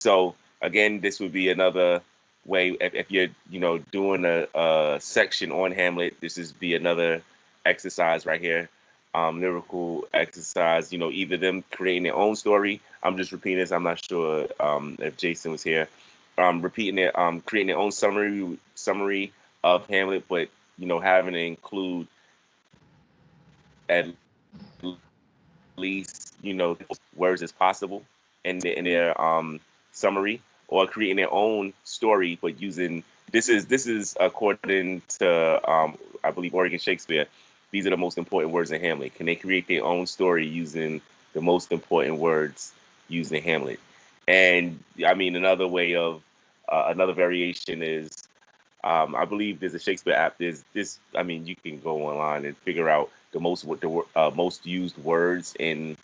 So again, this would be another way if you're doing a section on Hamlet. This is be another exercise right here, lyrical exercise. Either them creating their own story. I'm just repeating this. I'm not sure if Jason was here. Repeating it, creating their own summary of Hamlet, but having to include at least words as possible in their summary, or creating their own story, but using this is according to I believe Oregon Shakespeare. These are the most important words in Hamlet. Can they create their own story using the most important words using Hamlet? And I mean, another way of another variation is I believe there's a Shakespeare app. There's this. I mean, you can go online and figure out most used words in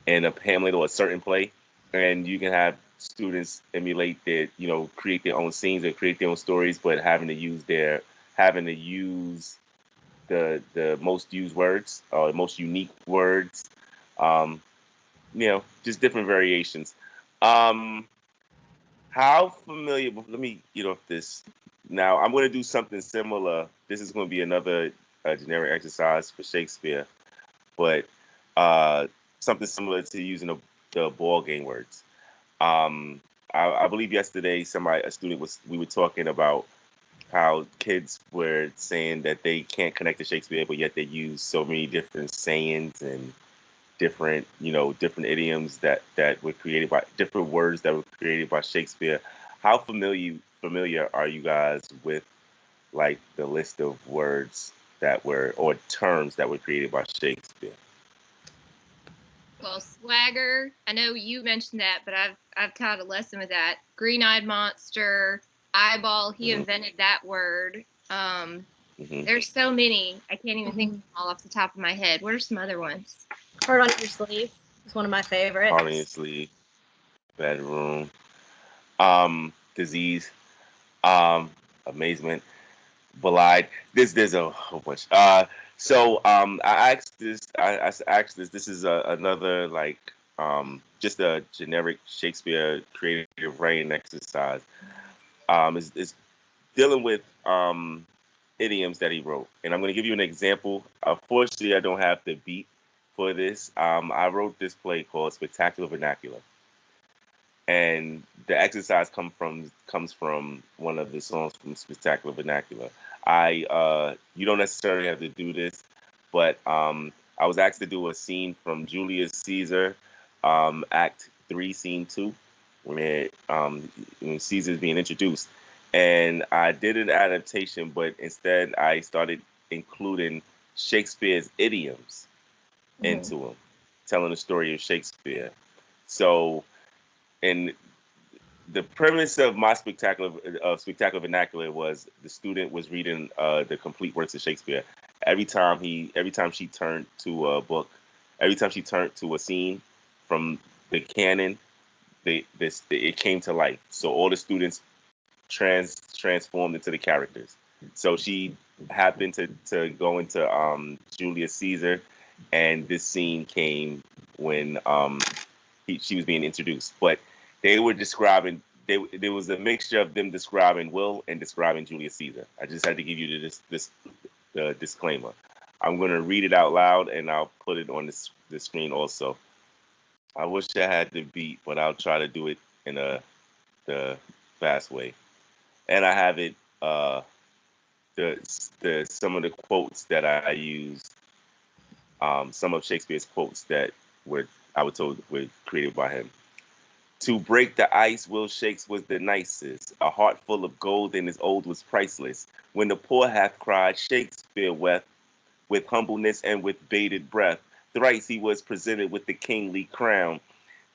a Hamlet or a certain play, and you can have students emulate their, create their own scenes or create their own stories, but having to use the most used words or the most unique words. Um, just different variations. Um, how familiar? Let me get off this. Now I'm going to do something similar. This is going to be another generic exercise for Shakespeare, but uh, something similar to using the ball game words. Um, I believe yesterday a student we were talking about how kids were saying that they can't connect to Shakespeare, but yet they use so many different sayings and different idioms that were created by different words that were created by Shakespeare. How familiar are you guys with like the list of words that were or terms that were created by Shakespeare? Well, swagger. I know you mentioned that, but I've taught a lesson with that. Green-eyed monster, eyeball. He Hmm. invented that word. Hmm. There's so many. I can't even think of Mhm. them all off the top of my head. What are some other ones? Heart on your sleeve is one of my favorites. Harmoniously, bedroom, disease, amazement, belied. There's a whole bunch. I asked this. I asked this. This is another like just a generic Shakespeare creative writing exercise. Is dealing with idioms that he wrote, and I'm going to give you an example. Unfortunately, I don't have the beat for this. I wrote this play called Spectacular Vernacular, and the exercise comes from one of the songs from Spectacular Vernacular. I You don't necessarily have to do this, but I was asked to do a scene from Julius Caesar, Act Three, Scene Two, when Caesar's being introduced, and I did an adaptation, but instead I started including Shakespeare's idioms Mhm. into them, telling the story of Shakespeare. So, and the premise of my spectacular vernacular was the student was reading the complete works of Shakespeare. Every time she turned to a book, every time she turned to a scene from the canon, it came to life. So all the students transformed into the characters. So she happened to go into Julius Caesar, and this scene came when she was being introduced. But they were describing there was a mixture of them describing Will and describing Julius Caesar. I just had to give you the disclaimer. I'm gonna read it out loud and I'll put it on the screen also. I wish I had the beat, but I'll try to do it in the fast way. And I have it the some of the quotes that I used, some of Shakespeare's quotes that were I was told were created by him. To break the ice, Will Shakes was the nicest. A heart full of gold and his old was priceless. When the poor hath cried, Shakespeare wept with humbleness and with bated breath. Thrice he was presented with the kingly crown,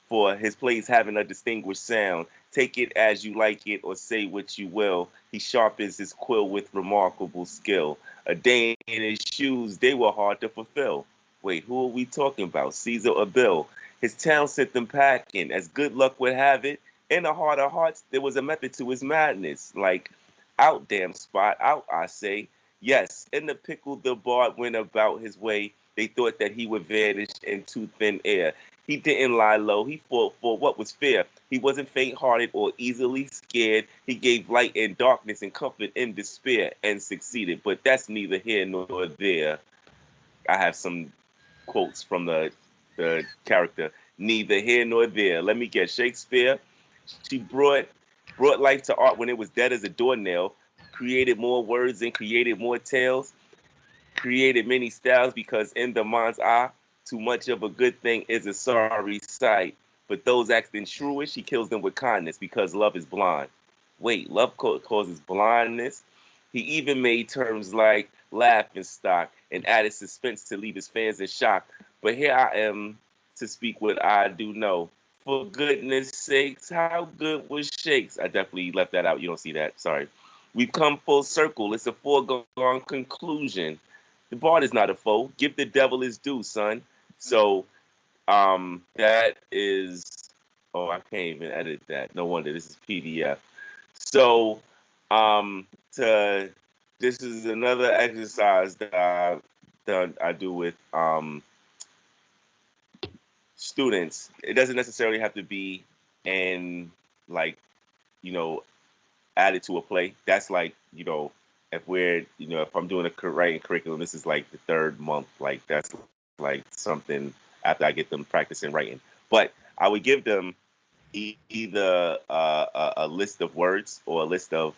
for his plays having a distinguished sound. Take it as you like it, or say what you will. He sharpens his quill with remarkable skill. A day in his shoes, they were hard to fulfill. Wait, who are we talking about? Caesar or Bill? His town sent them packing, as good luck would have it. In the heart of hearts, there was a method to his madness. Like, out, damn spot, out, I say. Yes, in the pickle, the bard went about his way. They thought that he would vanish into thin air. He didn't lie low. He fought for what was fair. He wasn't faint-hearted or easily scared. He gave light in darkness and comfort in despair and succeeded. But that's neither here nor there. I have some quotes from the character. Neither here nor there. Let me guess. Shakespeare. She brought life to art when it was dead as a doornail. Created more words and created more tales. Created many styles because in the mind's eye, too much of a good thing is a sorry sight. But those acting shrewish, he kills them with kindness because love is blind. Wait, love causes blindness? He even made terms like laughing stock and added suspense to leave his fans in shock. But here I am to speak what I do know. For goodness sakes, how good was Shakes? I definitely left that out. You don't see that. Sorry. We've come full circle. It's a foregone conclusion. The bard is not a foe. Give the devil his due, son. So that is, oh, I can't even edit that. No wonder this is PDF. So to this is another exercise that I do with students. It doesn't necessarily have to be in like, you know, added to a play. That's like, if I'm doing a writing curriculum, this is like the third month. Like that's like something after I get them practicing writing. But I would give them either a list of words or a list of,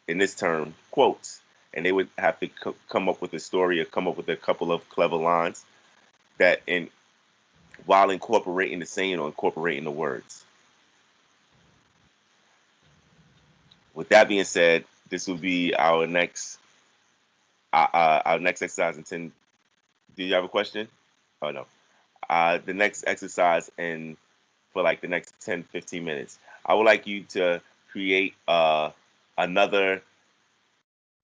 in this term, quotes, and they would have to come up with a story or come up with a couple of clever lines that, in while incorporating the saying or incorporating the words. With that being said, this will be our next exercise in 10. Do you have a question? Oh no. The next exercise in for like the next 10, 15 minutes. I would like you to create another.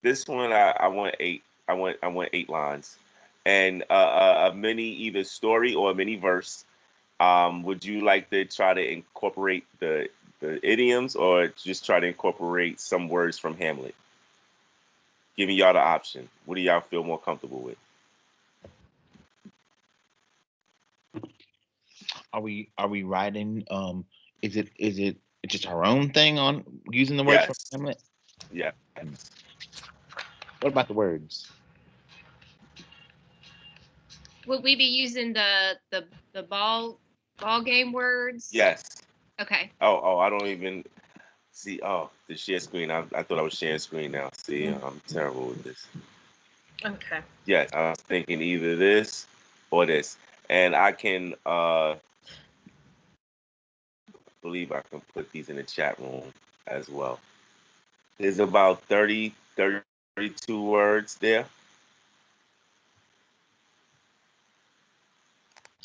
This one I want eight. I want 8 lines, and a mini either story or a mini verse. Would you like to try to incorporate the idioms or just try to incorporate some words from Hamlet? Giving y'all the option. What do y'all feel more comfortable with? Are we writing? Is it just our own thing on using the words from Yes. Hamlet? Yes. What about the words? Would we be using the ball game words? Yes. Okay. Oh, I don't even see. Oh, the share screen. I thought I was sharing screen now. See, I'm terrible with this. Okay. Yes, I was thinking either this or this. And I can believe I can put these in the chat room as well. There's about 32 words there.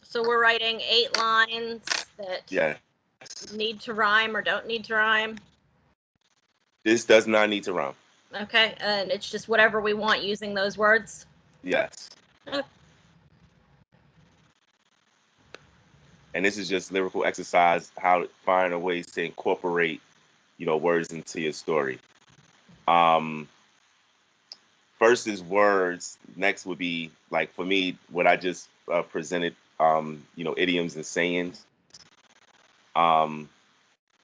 So we're writing 8 lines that Yes. need to rhyme or don't need to rhyme. This does not need to rhyme. Okay, and it's just whatever we want using those words. Yes. Oh, And this is just lyrical exercise, how to find a ways to incorporate, words into your story. Um, First is words. Next would be like for me, what I just presented, idioms and sayings. Um,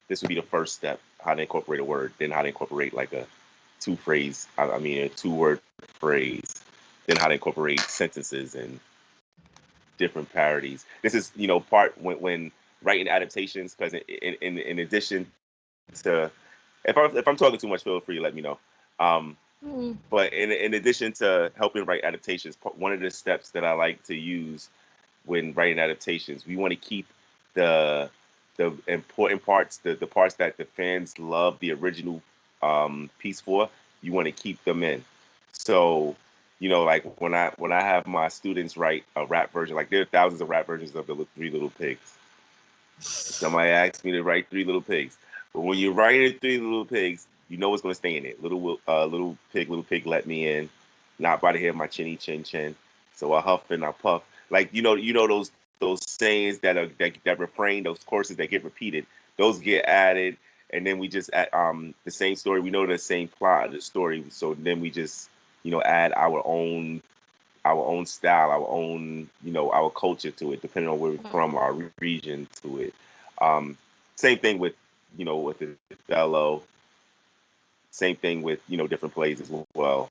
this would be the first step, how to incorporate a word, then how to incorporate like a a 2-word phrase, then how to incorporate sentences and different parodies. This is, part when writing adaptations, because in addition to, if I'm talking too much, feel free to let me know. But in addition to helping write adaptations, one of the steps that I like to use when writing adaptations, we want to keep the important parts, the parts that the fans love the original piece for. You want to keep them in. So, like when I have my students write a rap version, like there are thousands of rap versions of the Three Little Pigs. Somebody asked me to write Three Little Pigs, but when you're writing Three Little Pigs, you know what's going to stay in it. Little pig, let me in. Not by the hair of my chinny chin chin. So I huff and I puff. Like those sayings that refrain, those courses that get repeated. Those get added, and then we just add the same story. We know the same plot of the story, so then we just add our own style, our own, our culture to it, depending on where we're from, our region to it. Um, Same thing with with Othello. Same thing with different plays as well.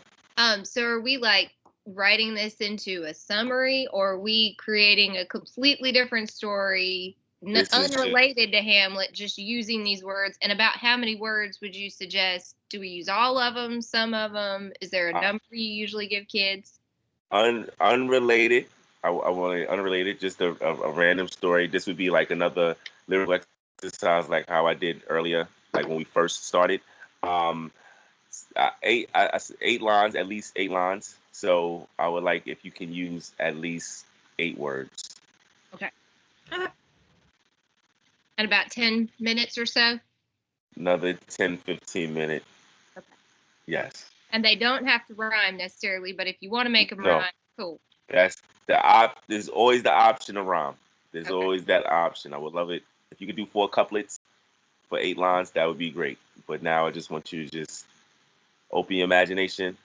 So are we like writing this into a summary, or are we creating a completely different story, unrelated to Hamlet, just using these words? And about how many words would you suggest? Do we use all of them? Some of them? Is there a number you usually give kids? Unrelated. I want it unrelated, just a random story. This would be like another lyrical exercise, like how I did earlier, like when we first started. Um, 8 lines, at least 8 lines. So I would like if you can use at least 8 words. Okay. And about 10 minutes or so? Another 10, 15 minutes. Okay. Yes. And they don't have to rhyme necessarily, but if you want to make them rhyme, cool. That's there's always the option of rhyme. There's always that option. I would love it if you could do 4 couplets for 8 lines. That would be great. But now I just want you to just open your imagination.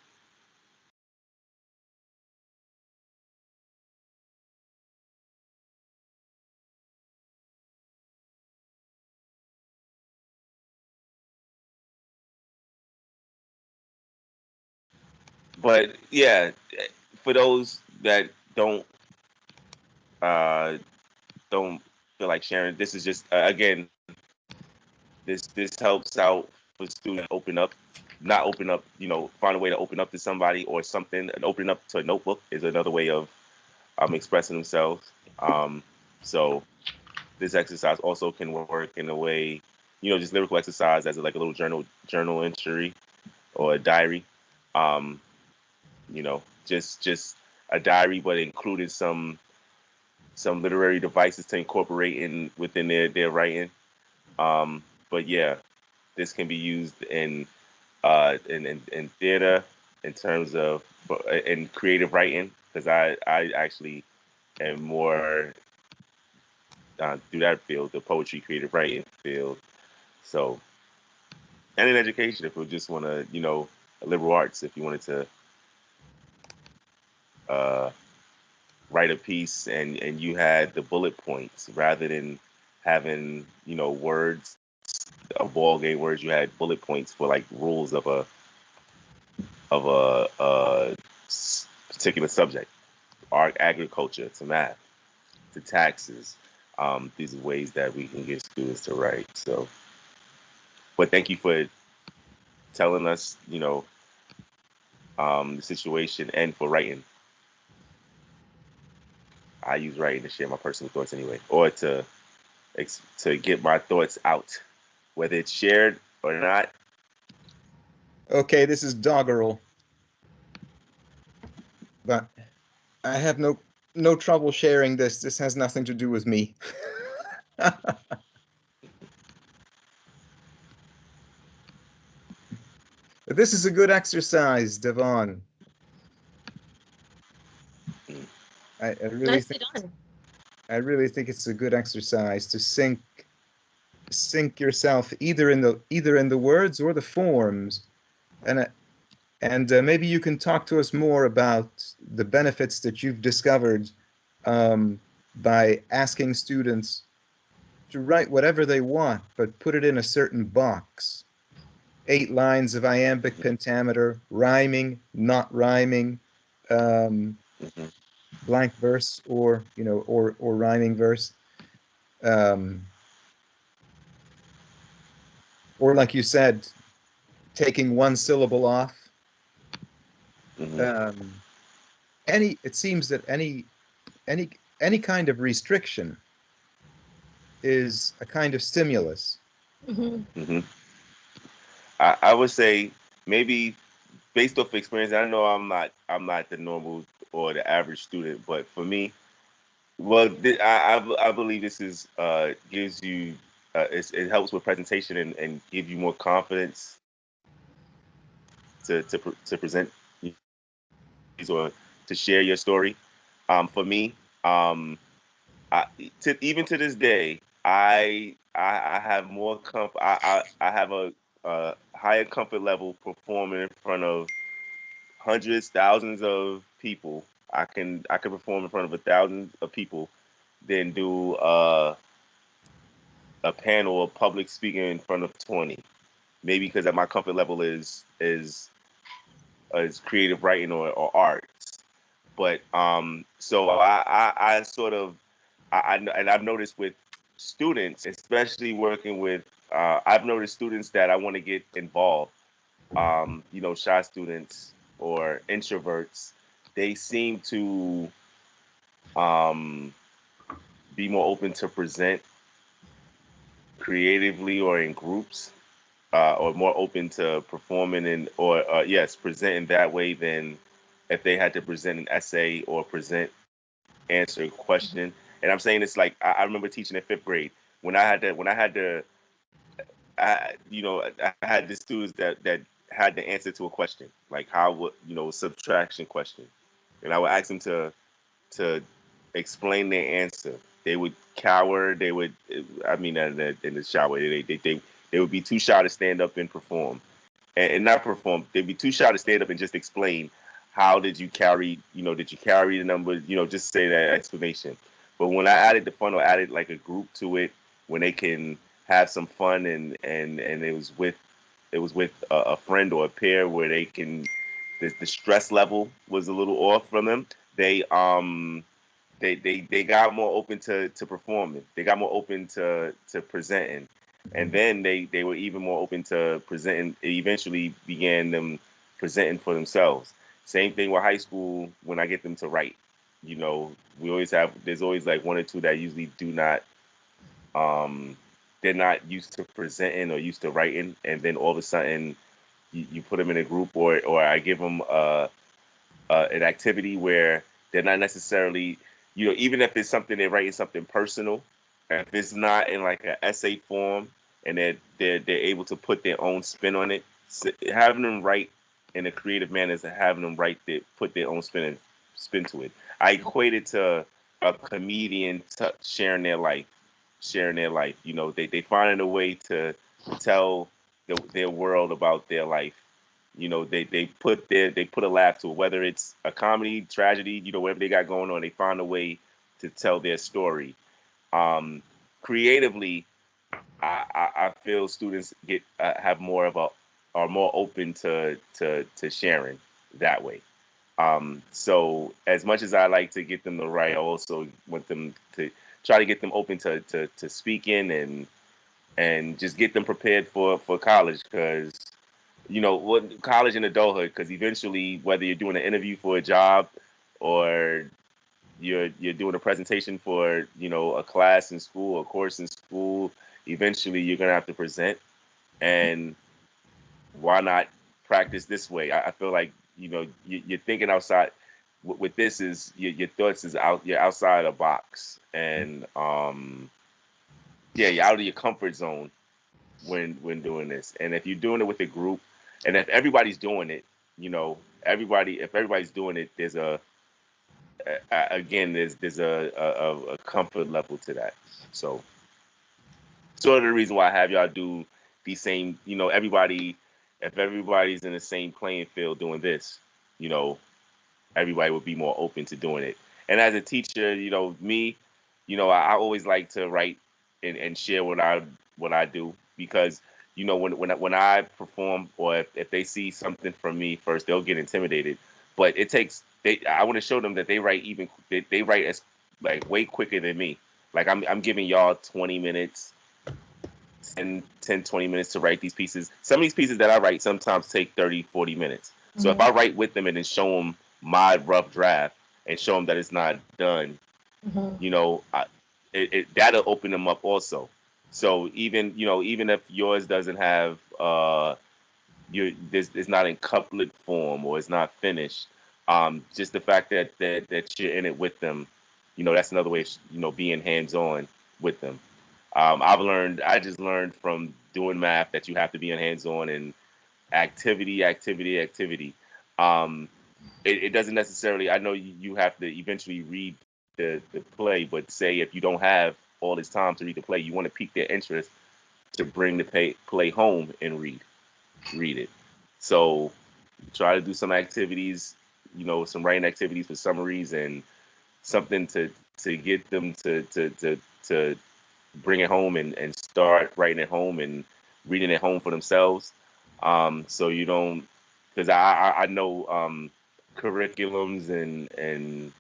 But yeah, for those that uh, don't feel like sharing, this is just again, this helps out for students open up, not open up, find a way to open up to somebody or something, and opening up to a notebook is another way of expressing themselves. So this exercise also can work in a way, just lyrical exercise as like a little journal entry or a diary. Um, just a diary, but included some literary devices to incorporate in within their writing. But yeah, this can be used in theater in terms of in creative writing, because I actually am more through that field, the poetry creative writing field. So, and in education, if we just want to, liberal arts, if you wanted to uh, write a piece and you had the bullet points rather than having words, a ball game words, you had bullet points for like rules of a particular subject, art, agriculture, to math, to taxes. These are ways that we can get students to write. So, but thank you for telling us, the situation and for writing. I use writing to share my personal thoughts anyway, or to get my thoughts out, whether it's shared or not. Okay, this is Doggerel, but I have no trouble sharing this. This has nothing to do with me. This is a good exercise, Devon. I really Nicely think done. I really think it's a good exercise to sink yourself either in the words or the forms, and maybe you can talk to us more about the benefits that you've discovered by asking students to write whatever they want, but put it in a certain box. 8 lines of iambic pentameter, rhyming, not rhyming, um, Mm-hmm. blank verse, or rhyming verse, um, or like you said, taking one syllable off. Mm-hmm. Um, it seems that any any kind of restriction is a kind of stimulus. Mm-hmm. Mm-hmm. I would say maybe based off experience. I know I'm not the normal or the average student, but for me, well, I believe this is gives you it helps with presentation and give you more confidence to present or to share your story. For me, um, even to this day, I have more comfort. I have a higher comfort level performing in front of hundreds, thousands of people. I can perform in front of 1,000 of people than do a panel or public speaking in front of 20. Maybe because at my comfort level is creative writing or arts. But so I sort of and I've noticed with students, especially working with I've noticed students that I want to get involved. Shy students or introverts, they seem to um, be more open to present creatively or in groups, or more open to performing in or yes, presenting that way than if they had to present an essay or answer a question. And I'm saying it's like I remember teaching in fifth grade I had the students that had the answer to a question, like how would subtraction question, and I would ask them to explain their answer. They would cower. They would, I mean, in the shower, they would be too shy to stand up and perform, and not perform. They'd be too shy to stand up and just explain how did you carry the numbers, just say that explanation. But when I added the fun or added like a group to it, when they can have some fun and it was with a friend or a pair where they can the stress level was a little off from them. They they got more open to performing. They got more open to presenting, and then they were even more open to presenting. It eventually began them presenting for themselves. Same thing with high school. When I get them to write, we always have. There's always like one or two that usually do not. Um, they're not used to presenting or used to writing, and then all of a sudden you put them in a group, or I give them an activity where they're not necessarily, even if it's something they're writing something personal, if it's not in like an essay form and they're able to put their own spin on it, so having them write in a creative manner is having them put their own spin to it. I equate it to a comedian sharing their life. They finding a way to tell their world about their life. They put a laugh to it, whether it's a comedy, tragedy, whatever they got going on. They find a way to tell their story. Creatively, I feel students get have more of a are more open to sharing that way. So as much as I like to get them to write, I also want them to try to get them open to speaking and just get them prepared for college, because what college and adulthood, because eventually, whether you're doing an interview for a job or you're doing a presentation for a class in school, a course in school, eventually you're gonna have to present. And why not practice this way? I feel like you're thinking outside. With this is your thoughts is out. You're outside a box, and yeah, you're out of your comfort zone when doing this. And if you're doing it with a group, and if everybody's doing it, if everybody's doing it, there's again there's a comfort level to that. So sort of the reason why I have y'all do the same, everybody, if everybody's in the same playing field doing this, you know, everybody would be more open to doing it. And as a teacher, me, I always like to write and share what I do, because when I perform, or if they see something from me first, they'll get intimidated. But it takes I want to show them that they write as like way quicker than me. Like I'm giving y'all 20 minutes, 10, 20 minutes to write these pieces. Some of these pieces that I write sometimes take 30, 40 minutes. So if I write with them and then show them my rough draft and show them that it's not done, that'll open them up also. So even if yours doesn't have this is not in couplet form or it's not finished, just the fact that you're in it with them, that's another way of being hands on with them. I just learned from doing math that you have to be in hands on and activity, activity, activity. Um, it doesn't necessarily. I know you have to eventually read the play, but say if you don't have all this time to read the play, you want to pique their interest to bring the play home and read it. So try to do some activities, some writing activities for summaries and something to get them to bring it home and start writing at home and reading at home for themselves. So you don't, because I know curriculums and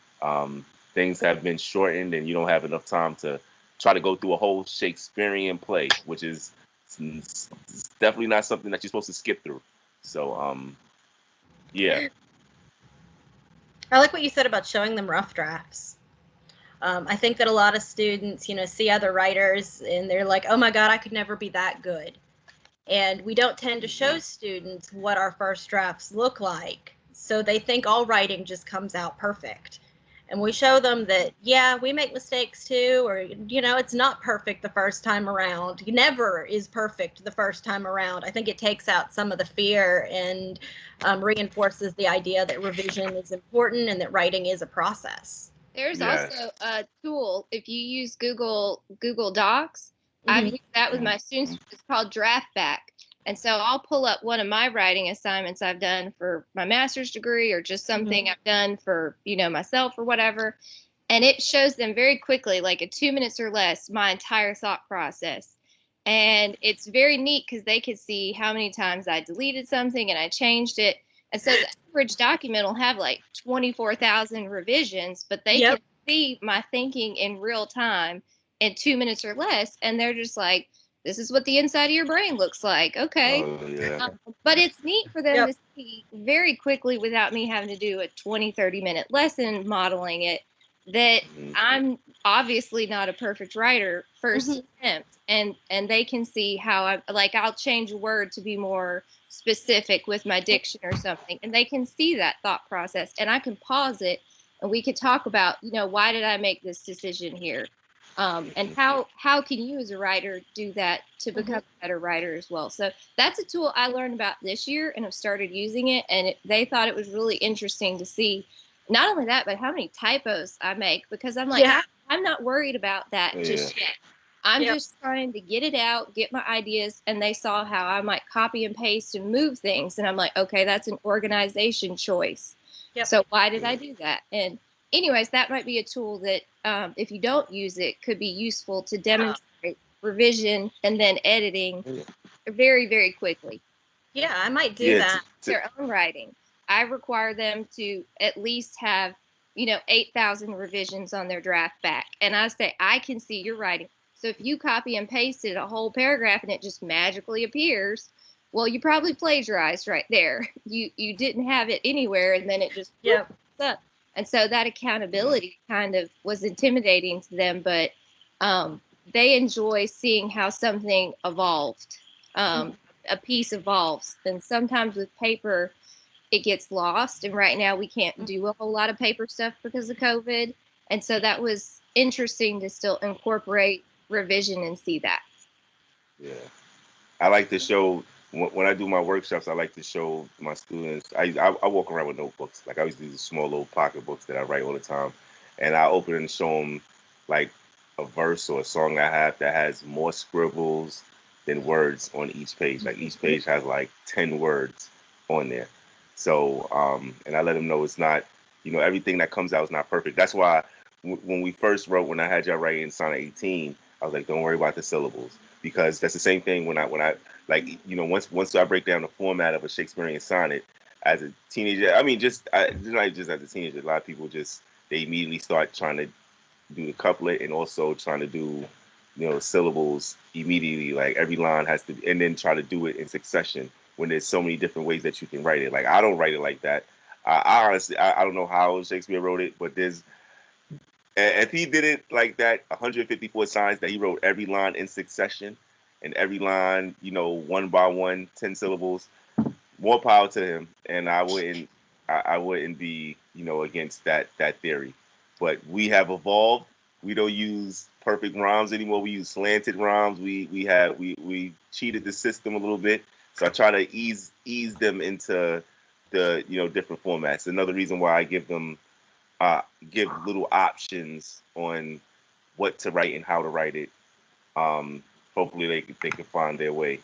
things have been shortened, and you don't have enough time to try to go through a whole Shakespearean play, which is definitely not something that you're supposed to skip through. So yeah. I like what you said about showing them rough drafts. I think that a lot of students, see other writers and they're like, oh my God, I could never be that good. And we don't tend to show students what our first drafts look like. So they think all writing just comes out perfect. And we show them that, yeah, we make mistakes too, or, it's not perfect the first time around. It never is perfect the first time around. I think it takes out some of the fear and reinforces the idea that revision is important and that writing is a process. There's Yes. also a tool, if you use Google Docs, I've Mhm. used that with my students. It's called Draft Back. And so I'll pull up one of my writing assignments I've done for my master's degree or just something I've done for, myself or whatever. And it shows them very quickly, like in 2 minutes or less, my entire thought process. And it's very neat because they could see how many times I deleted something and I changed it. And so the average document will have like 24,000 revisions, but they Yep. can see my thinking in real time in 2 minutes or less. And they're just like, this is what the inside of your brain looks like. Okay. Oh yeah. But it's neat for them Yep. to see very quickly without me having to do a 20, 30-minute lesson modeling it that I'm obviously not a perfect writer first attempt, and they can see how I'll change a word to be more specific with my diction or something, and they can see that thought process, and I can pause it and we could talk about, why did I make this decision here, and how can you as a writer do that to become a better writer as well. So that's a tool I learned about this year and have started using it, and they thought it was really interesting to see not only that, but how many typos I make, because I'm like, Yeah. I'm not worried about that just yet. I'm Yep. just trying to get it out, get my ideas. And they saw how I might copy and paste and move things. And I'm like, okay, that's an organization choice. Yep. So why did I do that? And anyways, that might be a tool that if you don't use it, could be useful to demonstrate revision and then editing very, very quickly. Yeah, I might do Yeah. that. Their own writing. I require them to at least have, 8,000 revisions on their draft back. And I say, I can see your writing. So if you copy and pasted a whole paragraph and it just magically appears, well, you probably plagiarized right there. You didn't have it anywhere, and then it just Yep. up. And so that accountability kind of was intimidating to them, but they enjoy seeing how something evolved. A piece evolves, and sometimes with paper it gets lost, and right now we can't do a whole lot of paper stuff because of COVID, and so that was interesting to still incorporate revision and see that. Yeah. I like to show when I do my workshops. I like to show my students. I walk around with notebooks. Like I always do these small little pocket books that I write all the time, and I open it and show them like a verse or a song I have that has more scribbles than words on each page. Like each page has like 10 words on there. So and I let them know it's not, everything that comes out is not perfect. That's why when we first wrote, when I had y'all write in Sonnet 18, I was like, don't worry about the syllables, because that's the same thing when I like, once I break down the format of a Shakespearean sonnet as a teenager. I mean, not just as a teenager. A lot of people they immediately start trying to do the couplet and also trying to do, syllables immediately. Like every line has to, and then try to do it in succession when there's so many different ways that you can write it. Like I don't write it like that. I honestly, I don't know how Shakespeare wrote it, but if he did it like that, 154 signs that he wrote every line in succession, and every line, one by one, 10 syllables, more power to him. And I wouldn't be, against that theory. But we have evolved. We don't use perfect rhymes anymore. We use slanted rhymes. We cheated the system a little bit. So I try to ease them into the, different formats. Another reason why I uh, give little options on what to write and how to write it. Um, Hopefully they can find their way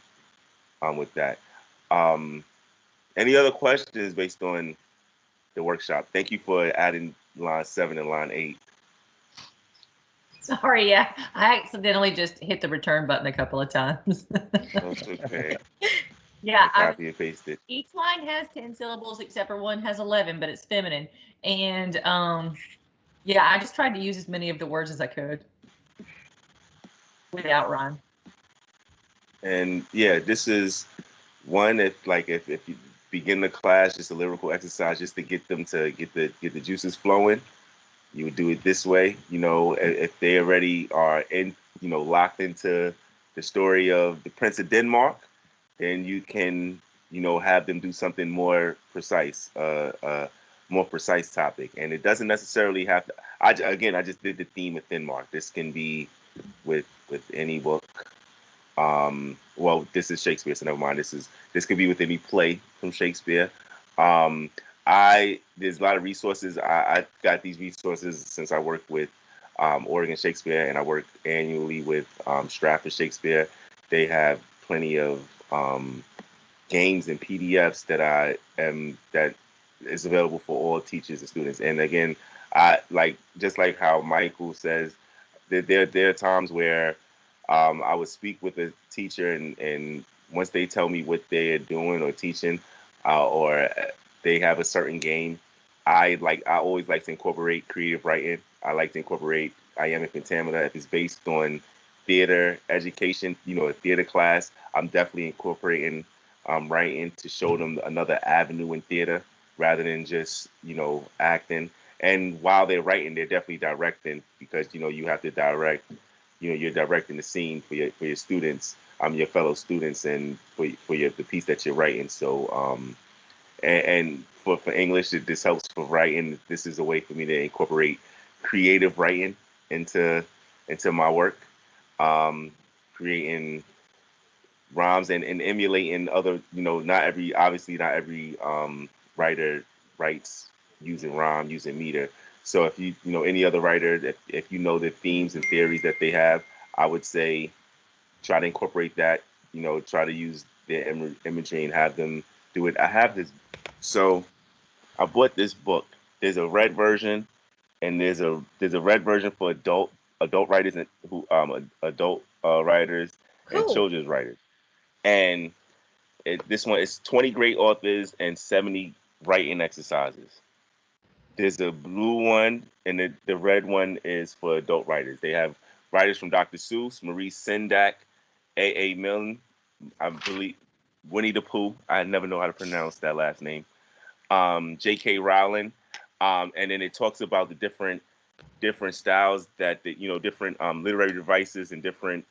with that. Um, any other questions based on the workshop? Thank you for adding line 7 and line 8. Sorry, yeah, I accidentally just hit the return button a couple of times. That's okay. Yeah, Copy and paste it. each line has 10 syllables except for one has 11, but it's feminine. And yeah, I just tried to use as many of the words as I could without rhyme. And yeah, this is one if you begin the class, just a lyrical exercise just to get them to get the juices flowing. You would do it this way. You know, if they already are in, you know, locked into the story of the Prince of Denmark, then you can, you know, have them do something more precise topic. And it doesn't necessarily have to. I just did the theme of Denmark. This can be with any book. Well, this is Shakespeare, so never mind. This could be with any play from Shakespeare. Um, I There's a lot of resources. I got these resources since I work with Oregon Shakespeare, and I work annually with Stratford Shakespeare. They have plenty of games and PDFs that is available for all teachers and students. And again, I like just like how Michael says, there are times where I would speak with a teacher, and once they tell me what they're doing or teaching, or they have a certain game, I always like to incorporate creative writing. I like to incorporate iambic pentameter if it's based on theater education, you know, a theater class. I'm definitely incorporating writing to show them another avenue in theater rather than just, you know, acting. And while they're writing, they're definitely directing, because you know you have to direct. You know, you're directing the scene for your students, your fellow students, and for the piece that you're writing. So and for English, this helps for writing. This is a way for me to incorporate creative writing into my work, um, creating rhymes and emulating other. You know, not every writer writes using rhyme, using meter. So if you know any other writer, if you know the themes and theories that they have, I would say try to incorporate that. You know, try to use their imagery and have them do it. I have this. So I bought this book. There's a red version, and there's a red version for adult writers and adult writers and Cool. children's writers. And this one is 20 great authors and 70 writing exercises. There's a blue one, and the red one is for adult writers. They have writers from Dr. Seuss, Maurice Sendak, A. Milne, I believe Winnie the Pooh. I never know how to pronounce that last name. J.K. Rowling, and then it talks about the different styles you know, different literary devices and different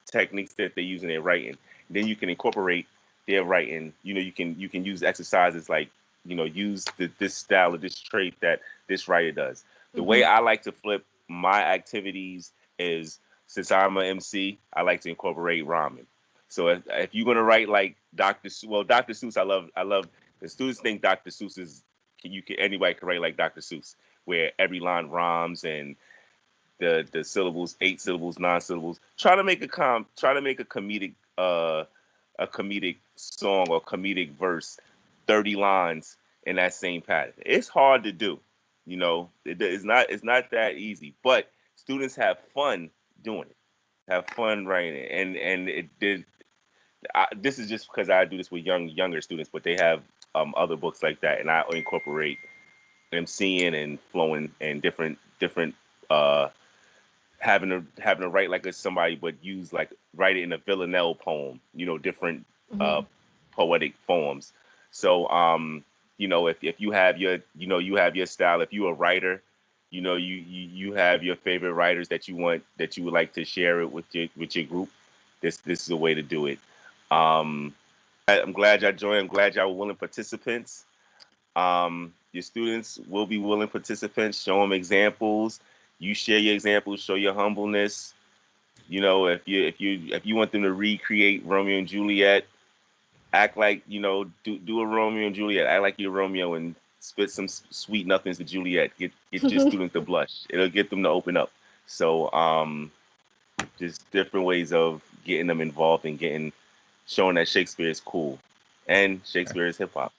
techniques that they use in their writing. Then you can incorporate their writing. You know, you can use exercises like, you know, use this style or this trait that this writer does. The way I like to flip my activities is, since I'm an MC, I like to incorporate rhyming. So if you're gonna write like Dr. Seuss, I love the students think Dr. Seuss is anybody can write like Dr. Seuss, where every line rhymes and the syllables, 8 syllables, 9 syllables. Try to make a comedic song or comedic verse, 30 lines in that same pattern. It's hard to do, you know. It's not that easy, but students have fun doing it. Have fun writing it, and it did. This is just because I do this with younger students, but they have other books like that, and I incorporate emceeing and flowing and different uh having to write like a somebody, but write it in a villanelle poem, you know, different uh poetic forms. So you know, if you have your, you know, you have your style. If you're a writer, you know, you have your favorite writers that you would like to share it with your group. This is a way to do it. um I'm glad y'all joined. I'm glad y'all were willing participants. Your students will be willing participants. Show them examples. You share your examples. Show your humbleness. You know, if you want them to recreate Romeo and Juliet, act like, you know, do a Romeo and Juliet. Act like you're Romeo and spit some sweet nothings to Juliet. Get your students to blush. It'll get them to open up. So just different ways of getting them involved and showing that Shakespeare is cool and Shakespeare is hip hop.